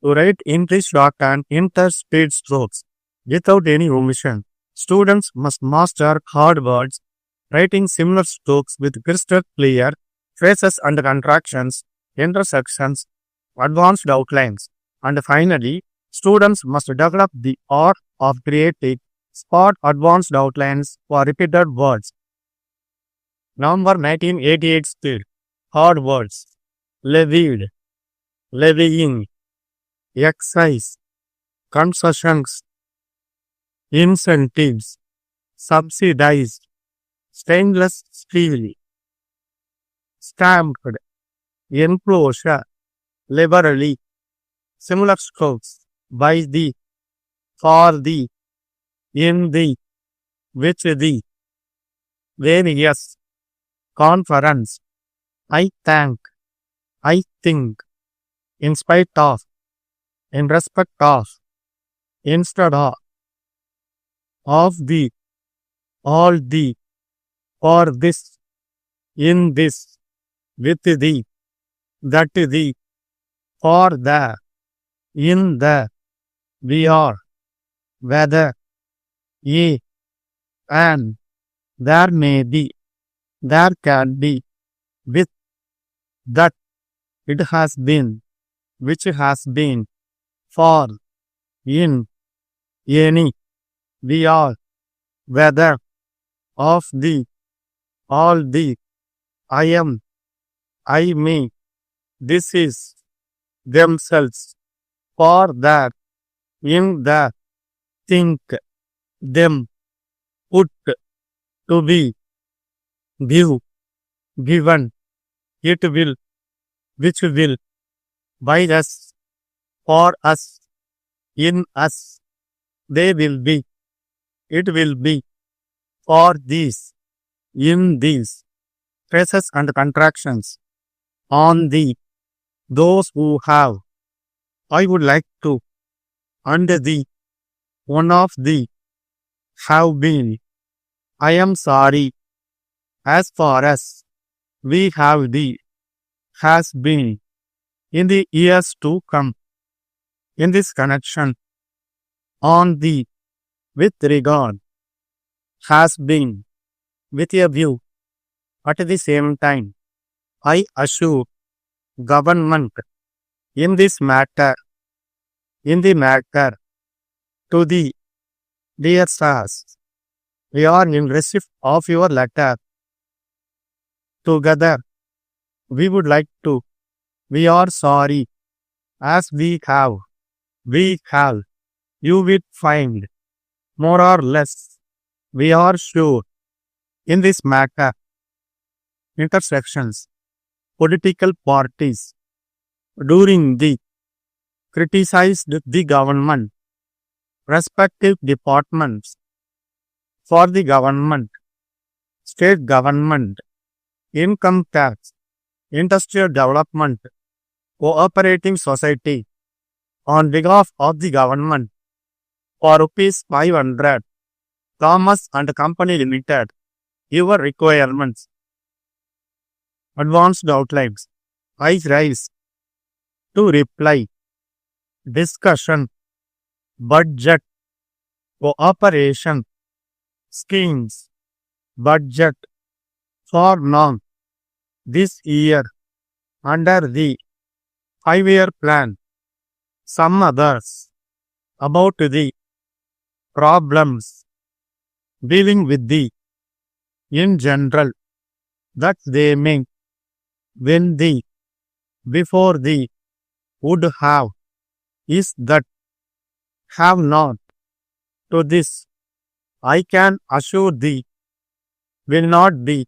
To write English short and interspeed strokes without any omission. Students must master hard words, writing similar strokes with crystal clear phrases and contractions, intersections, advanced outlines. And finally, students must develop the art of creating spot advanced outlines for repeated words. November 1988 speed. Hard words. Levied, levying, excise, concessions, incentives, subsidized, stainless steel, stamped, enclosure, liberally, similar strokes, by the, for the, in the, which the, various, conference, I thank, I think, in spite of, in respect of, instead of the, all the, for this, in this, with the, that the, for the, in the, we are, whether, ye, and, there may be, there can be, with, that, it has been, which has been, for, in, any, we are, whether, of the, all the, I am, I may, this is, themselves, for that, in that, think, them, put, to be, give, given, it will, which will, by us, for us, in us, they will be, it will be, for these, in these, phrases and contractions, on the, those who have, I would like to, and the, one of the, have been, I am sorry, as far as, we have the, has been, in the years to come. In this connection, on the, with regard, has been, with a view, at the same time, I assure government, in this matter, in the matter, to the, dear sirs, we are in receipt of your letter. Together, we would like to, we are sorry, as we have, you will find, more or less, we are sure, in this matter, intersections, political parties, during the, criticized the government, respective departments, for the government, state government, income tax, industrial development, cooperating society, on behalf of the government, for rupees 500, Thomas and Company Limited, your requirements, advanced outlines, I rise, to reply, discussion, budget, cooperation, schemes, budget, for now, this year, under the 5-year plan, some others, about the, problems, dealing with the, in general, that they may, when the, before the, would have, is that, have not, to this, I can assure thee, will not be,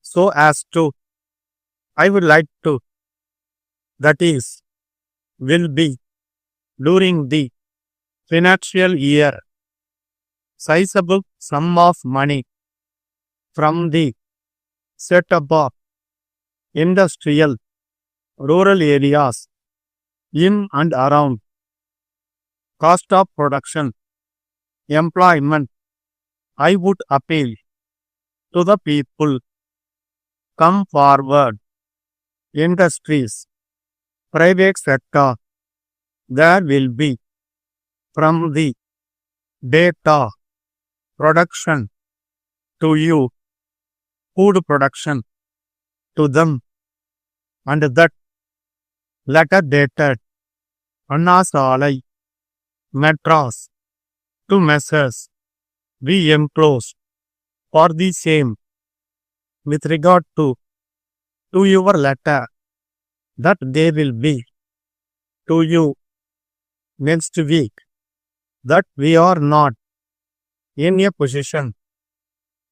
so as to, I would like to, that is, will be, during the, financial year, sizable sum of money, from the, set up of, industrial, rural areas, in and around, cost of production, employment, I would appeal, to the people, come forward, industries, private sector, there will be from the data production to you, food production to them, and that letter dated Anna Salai, Madras to Messrs. We enclosed for the same with regard to your letter that they will be to you next week, that we are not in a position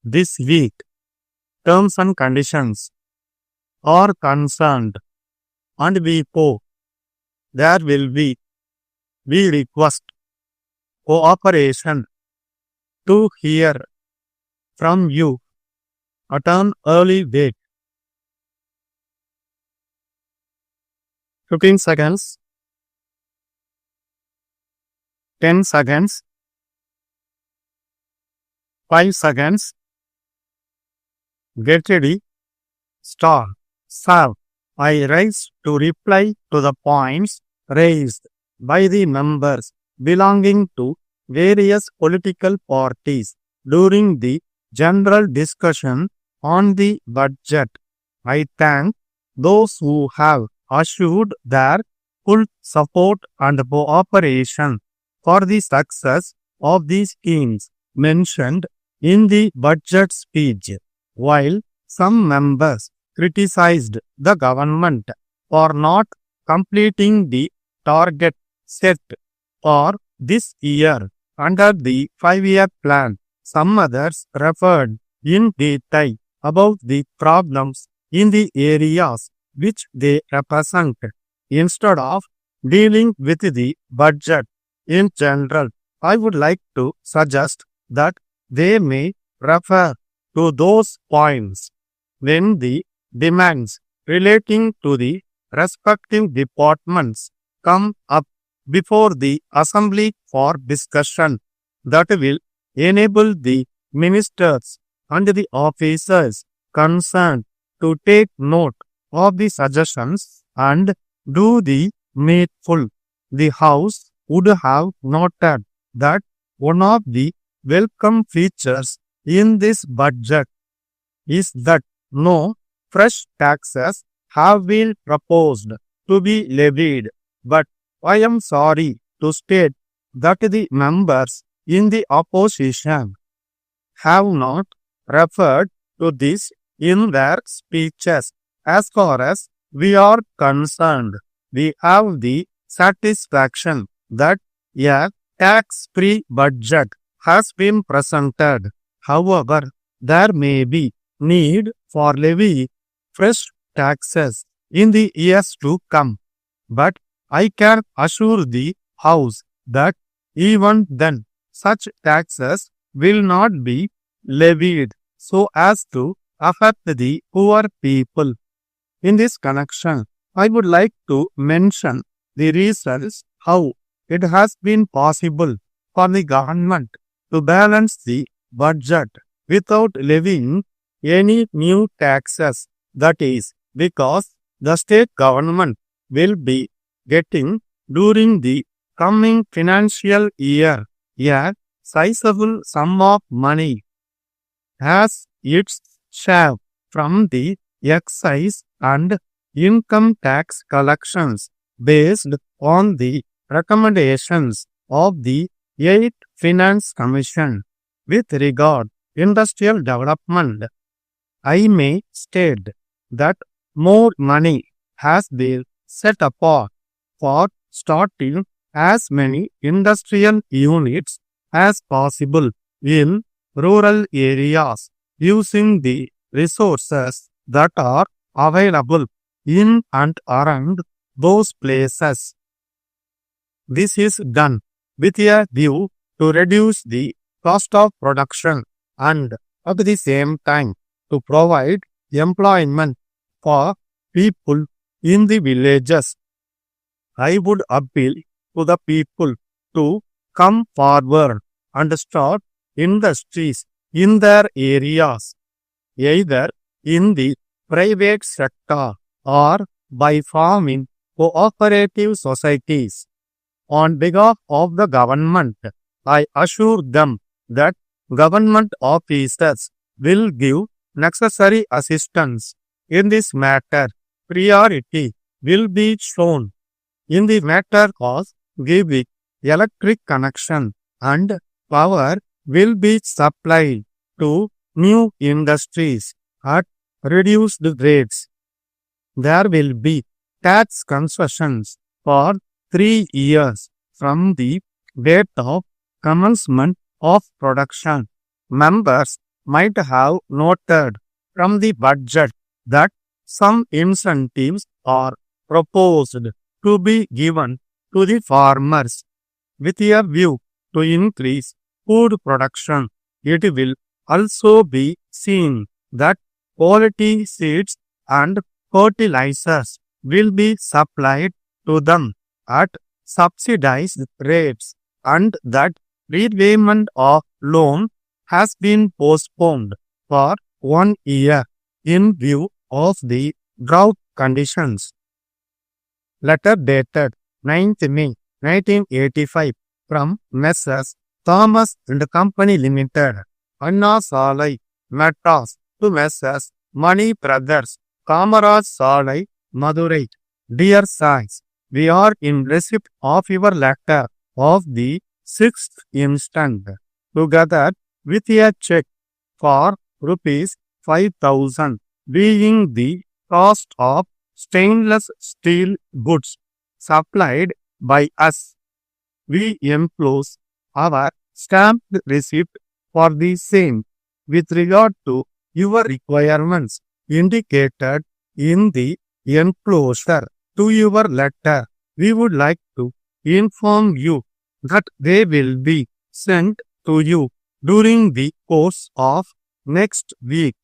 this week. Terms and conditions are concerned, and we hope there will be. We request cooperation to hear from you at an early date. 15 seconds, 10 seconds, 5 seconds. Get ready. Start. Sir, I rise to reply to the points raised by the members belonging to various political parties during the general discussion on the budget. I thank those who have assured their full support and cooperation for the success of the schemes mentioned in the budget speech, while some members criticized the government for not completing the target set for this year under the 5-year plan. Some others referred in detail about the problems in the areas which they represent. Instead of dealing with the budget in general, I would like to suggest that they may refer to those points when the demands relating to the respective departments come up before the Assembly for discussion. That will enable the ministers and the officers concerned to take note of the suggestions and do the needful. The House would have noted that one of the welcome features in this budget is that no fresh taxes have been proposed to be levied, but I am sorry to state that the members in the opposition have not referred to this in their speeches. As far as we are concerned, we have the satisfaction that a tax-free budget has been presented. However, there may be need for levying fresh taxes in the years to come. But I can assure the House that even then such taxes will not be levied so as to affect the poor people. In this connection, I would like to mention the reasons how it has been possible for the government to balance the budget without levying any new taxes. That is because the state government will be getting during the coming financial year a sizable sum of money as its share from the excise and income tax collections based on the recommendations of the 8th Finance Commission. With regard industrial development, I may state that more money has been set apart for starting as many industrial units as possible in rural areas using the resources that are available in and around those places. This is done with a view to reduce the cost of production and at the same time to provide employment for people in the villages. I would appeal to the people to come forward and start industries in their areas, either in the private sector or by forming cooperative societies. on behalf of the government. I assure them that government officers will give necessary assistance in this matter. Priority will be shown in the matter of giving electric connection and power will be supplied to new industries at reduced rates. There will be tax concessions for 3 years from the date of commencement of production. Members might have noted from the budget that some incentives are proposed to be given to the farmers with a view to increase food production. It will also be seen that quality seeds and fertilizers will be supplied to them at subsidized rates and that repayment of loan has been postponed for 1 year in view of the drought conditions. Letter dated 9th May 1985 from Messrs. Thomas and Company Limited, Anna Salai, Madras to Messrs. Money Brothers, Kamaraj Salai, Madurai. Dear Science, we are in receipt of your letter of the 6th instant, together with a check for rupees 5,000, being the cost of stainless steel goods supplied by us. We enclose our stamped receipt for the same with regard to your requirements indicated in the enclosure to your letter. We would like to inform you that they will be sent to you during the course of next week.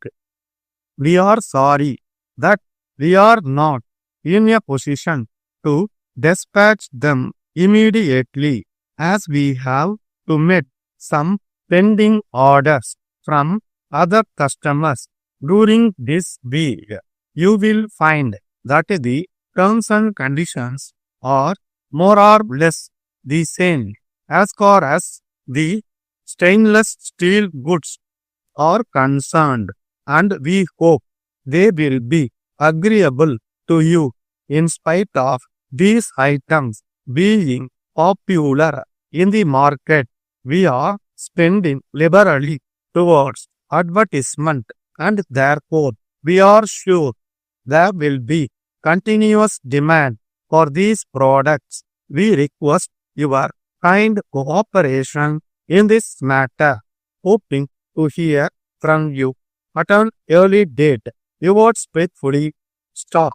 We are sorry that we are not in a position to dispatch them immediately as we have to meet some pending orders from other customers during this week. You will find that the terms and conditions are more or less the same as far as the stainless steel goods are concerned, and we hope they will be agreeable to you in spite of these items being popular in the market. We are spending liberally towards advertisement and therefore we are sure there will be continuous demand for these products. We request your kind cooperation in this matter, hoping to hear from you at an early date. Yours faithfully, Star.